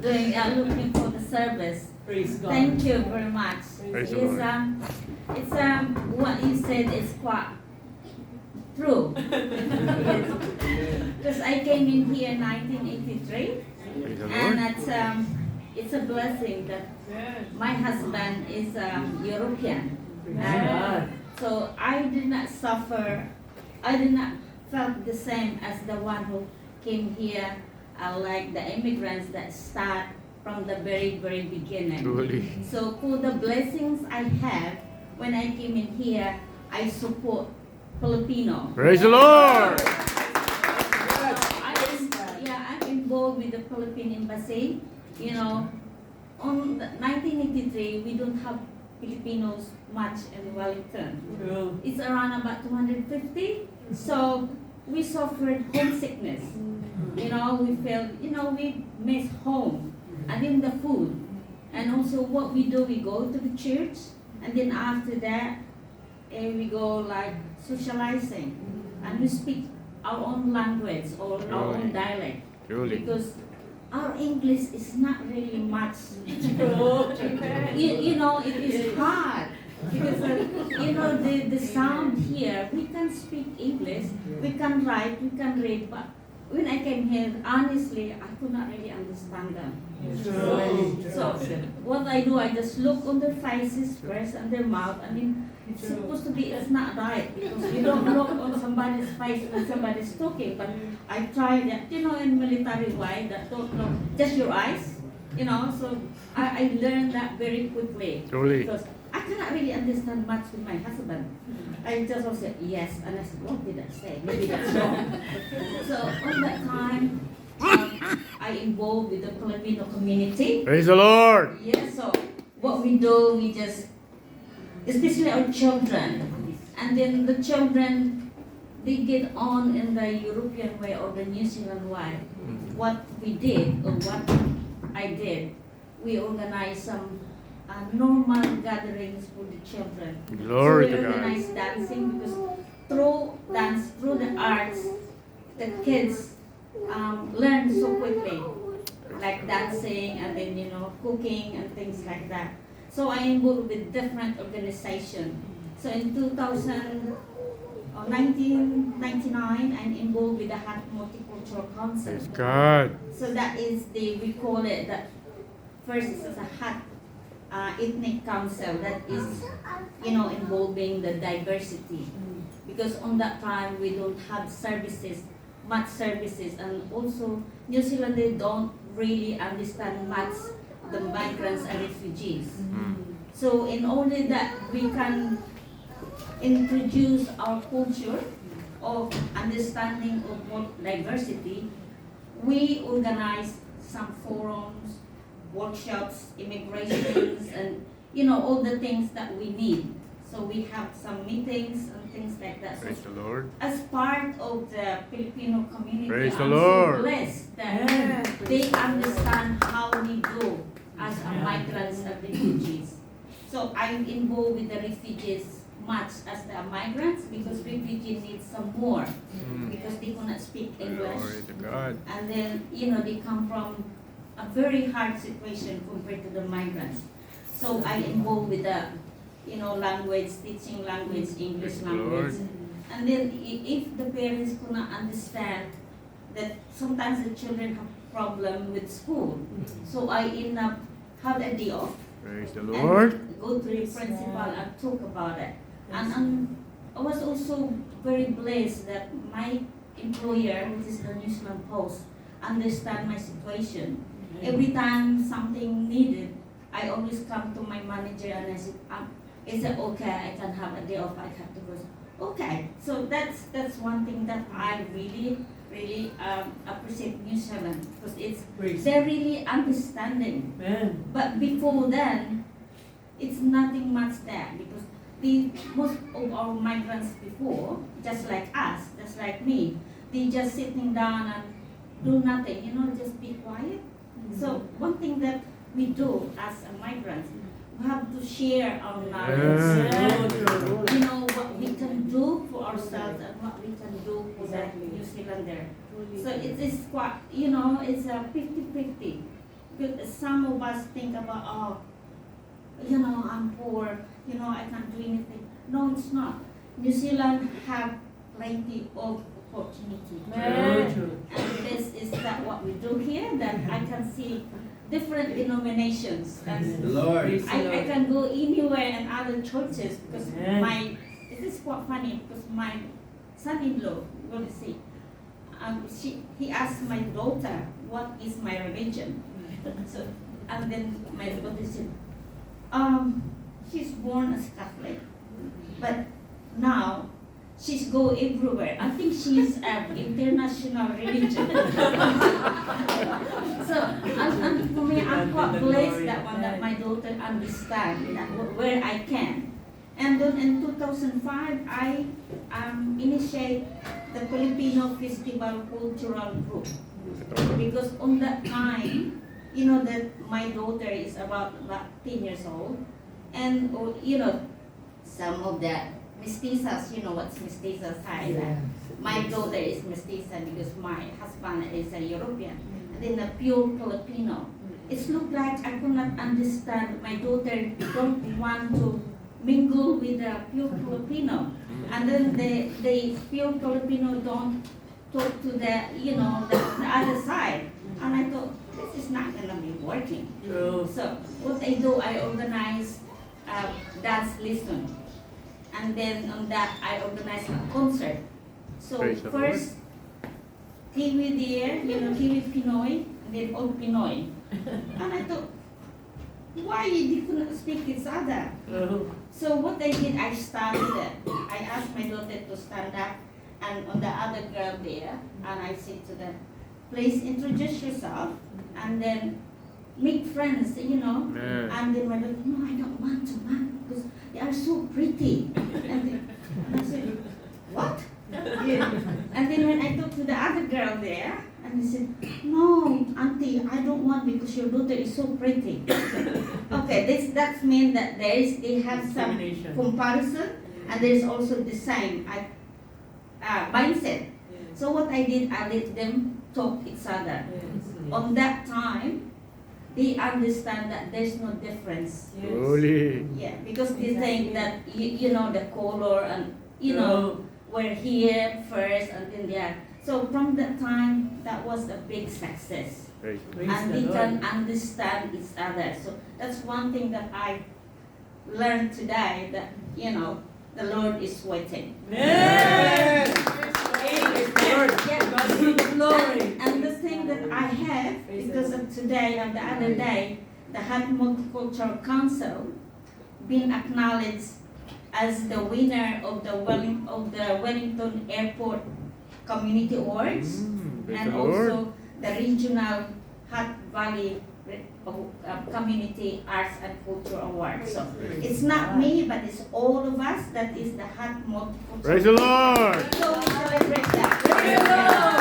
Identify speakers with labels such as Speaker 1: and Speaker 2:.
Speaker 1: looking for the service.
Speaker 2: Praise God.
Speaker 1: Thank you very much.
Speaker 3: Praise the
Speaker 1: Yes,
Speaker 3: Lord.
Speaker 1: it's what you said is quite true. Because I came in here in 1983,
Speaker 3: Praise the
Speaker 1: and
Speaker 3: Lord.
Speaker 1: it's a blessing that my husband is European.
Speaker 2: God.
Speaker 1: So I did not suffer. I did not felt the same as the one who came here, like the immigrants that start from the very beginning.
Speaker 3: Truly.
Speaker 1: So for the blessings I have when I came in here, I support Filipino.
Speaker 3: Praise the Lord.
Speaker 1: I'm involved with the Philippine Embassy. You know, on 1983, we don't have Filipinos much in Wellington.
Speaker 2: True.
Speaker 1: It's around about 250. So we suffered homesickness. You know, we felt, we miss home. And then the food. And also what we do, we go to the church. And then after that, we go like socializing. And we speak our own language or our own dialect.
Speaker 3: Truly.
Speaker 1: Because our English is not really much.
Speaker 2: True.
Speaker 1: It is hard. Because, the sound here, we can speak English, we can write, we can read, but when I came here, honestly, I could not really understand them. So what I do, I just look on their faces first and their mouth. I mean, it's supposed to be, it's not right because you don't look on somebody's face when somebody's talking. But I try that, in military way, that don't look, just your eyes, So I learned that very quickly.
Speaker 3: Truly.
Speaker 1: Because I cannot really understand much with my husband. I just also said yes, and I said, what did I say? Maybe that's wrong. So on that time, I involved with the Filipino community.
Speaker 3: Praise the Lord.
Speaker 1: Yes, so what we do, we just, especially our children, and then the children, they get on in the European way or the New Zealand way. What we did, or what I did, we organized some normal gatherings for the children.
Speaker 3: Glory
Speaker 1: so we
Speaker 3: to God.
Speaker 1: organize dancing because through dance, through the arts, the kids learn so quickly, like dancing and then cooking and things like that. So I involved with different organizations. So in 1999, I'm involved with the Hut Multicultural Council.
Speaker 3: Praise God.
Speaker 1: So that is we call it that first is a Hut ethnic council that is, involving the diversity. Because on that time we don't have much services, and also New Zealand, they don't really understand much the migrants and refugees. So in order that we can introduce our culture of understanding of diversity, we organize some forums, workshops, immigrations, and all the things that we need. So we have some meetings and things like that.
Speaker 3: Praise
Speaker 1: So
Speaker 3: the Lord.
Speaker 1: as part of the Filipino community,
Speaker 3: Praise the
Speaker 1: I'm
Speaker 3: Lord.
Speaker 1: so blessed that they understand how we do as migrants and refugees. So I'm involved with the refugees much as the migrants, because refugees need some more because they cannot speak English.
Speaker 3: Glory to God.
Speaker 1: And then, they come from a very hard situation compared to the migrants. So I involved with the, language, teaching language, English
Speaker 3: Praise the
Speaker 1: language.
Speaker 3: Lord.
Speaker 1: And then if the parents cannot understand that sometimes the children have problem with school, so I end up have a day off
Speaker 3: Praise the Lord.
Speaker 1: and go to the principal and talk about it. And I was also very blessed that my employer, which is the New Zealand Post, understand my situation. Every time something needed, I always come to my manager and I said, is it okay, I can have a day off, I have to go. Okay, so that's one thing that I really appreciate New Zealand, because they're really understanding.
Speaker 2: Amen.
Speaker 1: But before then, it's nothing much there, because most of our migrants before, just like us, just like me, they just sitting down and do nothing, just be quiet. So one thing that we do as a migrant, we have to share our knowledge. What we can do for ourselves and what we can do for the New Zealander. So it is quite, it's a 50-50. Because some of us think about, oh, I'm poor, I can't do anything. No, it's not. New Zealand have plenty of opportunity.
Speaker 2: True.
Speaker 1: And this is that what we do here, that I can see different denominations. And
Speaker 2: Lord.
Speaker 1: I can go anywhere in other churches because
Speaker 2: Amen.
Speaker 1: this is quite funny because my son-in-law, you're going to see, he asked my daughter, what is my religion? So, and then my daughter said, she's born as Catholic, but now she's go everywhere. I think she's an international religion. So, and for me, I'm quite blessed that one, that my daughter understand that where I can. And then in 2005, I initiate the Filipino Festival Cultural Group. Because on that time, that my daughter is about 10 years old. And, some of the mestizas, what's mestizas? My daughter is mestiza because my husband is a European. And then a pure Filipino. It looked like I could not understand. My daughter don't want to mingle with the pure Filipino. And then the pure Filipino don't talk to the other side. And I thought, this is not going to be working.
Speaker 2: True.
Speaker 1: So what I do, I organize dance lesson. And then on that, I organize a concert. So
Speaker 3: Praise the
Speaker 1: first, Kiwi there, Kiwi Pinoy, and then Old Pinoy. And I thought, why they couldn't speak each other?
Speaker 2: True.
Speaker 1: So what I did, I started it. I asked my daughter to stand up, and on the other girl there, and I said to them, please introduce yourself, and then make friends,
Speaker 3: Man.
Speaker 1: And then my daughter, no, I don't want to, man, because they are so pretty. And I said, what? Yeah. And then when I talked to the other girl there, and he said, no, auntie, I don't want because your daughter is so pretty. Okay, that means that they have some
Speaker 2: Discrimination.
Speaker 1: comparison, and there is also the same mindset. So what I did, I let them talk each other. On that time, they understand that there's no difference.
Speaker 3: Holy.
Speaker 1: Yeah, because they think that the color and
Speaker 2: True.
Speaker 1: we're here first and then there. So from that time, that was a big success,
Speaker 3: Praise the
Speaker 2: Praise
Speaker 1: and
Speaker 2: the
Speaker 1: they
Speaker 2: Lord.
Speaker 1: can understand each other. So that's one thing that I learned today, that the Lord is waiting.
Speaker 2: Amen.
Speaker 1: Praise
Speaker 2: the Lord.
Speaker 1: Yeah.
Speaker 2: God be the glory.
Speaker 1: And the thing that I have,
Speaker 2: Praise
Speaker 1: because
Speaker 2: the
Speaker 1: of today and the other day, the Hut Multicultural Council been acknowledged as the winner of the Wellington Airport Community Awards,
Speaker 3: Praise
Speaker 1: and
Speaker 3: the Lord.
Speaker 1: also the regional Hut Valley Community Arts and Culture Awards. So it's not me, but it's all of us. That is the Hut Multicultural.
Speaker 3: Praise the Lord.
Speaker 1: So we celebrate that.
Speaker 2: Praise the Lord.